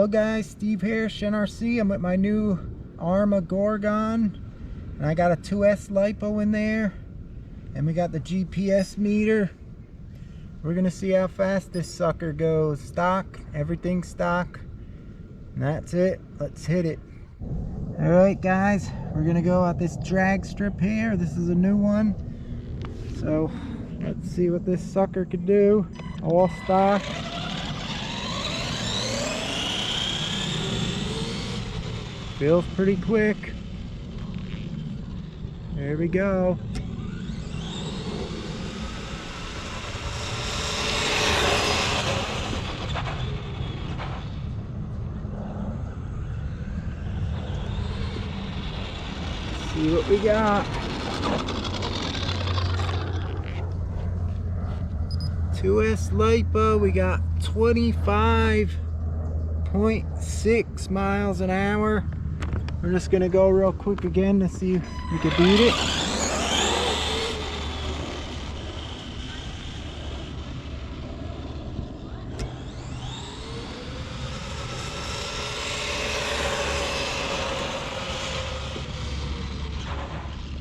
Hello guys, Steve here, NRC. I'm with my new Arrma Gorgon, and I got a 2S lipo in there, and we got the GPS meter. We're gonna see how fast this sucker goes. Stock, everything's stock, and that's it. Let's hit it. All right guys, we're gonna go at this drag strip here. This is a new one, so let's see what this sucker could do. All stock. Feels pretty quick. There we go. See what we got. 2S lipo, we got 25.6 miles an hour. We're just gonna go real quick again to see if we can beat it.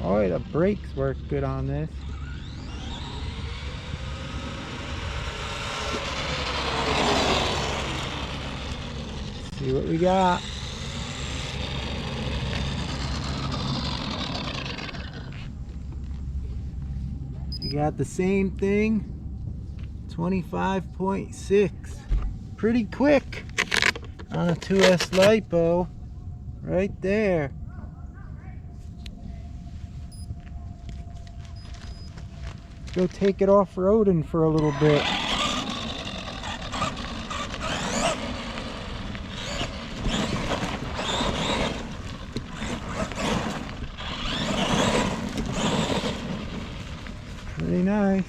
Oh, the brakes work good on this. Let's see what we got. You got the same thing, 25.6. Pretty quick on a 2S lipo, right there. Go take it off-roading for a little bit. Pretty nice.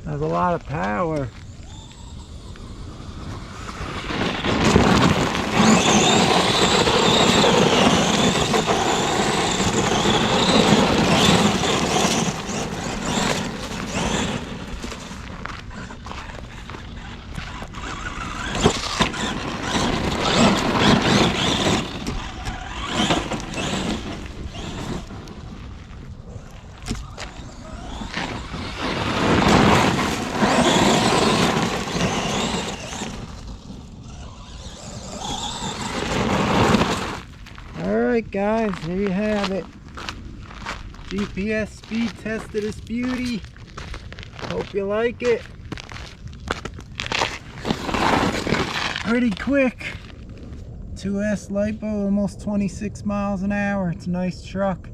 Has a lot of power. Alright guys, there you have it. GPS speed test of this beauty. Hope you like it. Pretty quick. 2S lipo, almost 26 miles an hour. It's a nice truck.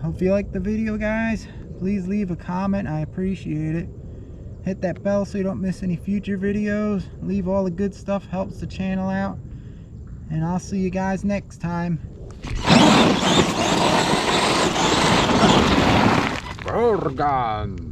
Hope you liked the video guys. Please leave a comment, I appreciate it. Hit that bell so you don't miss any future videos. Leave all the good stuff, helps the channel out. And I'll see you guys next time. Gorgons.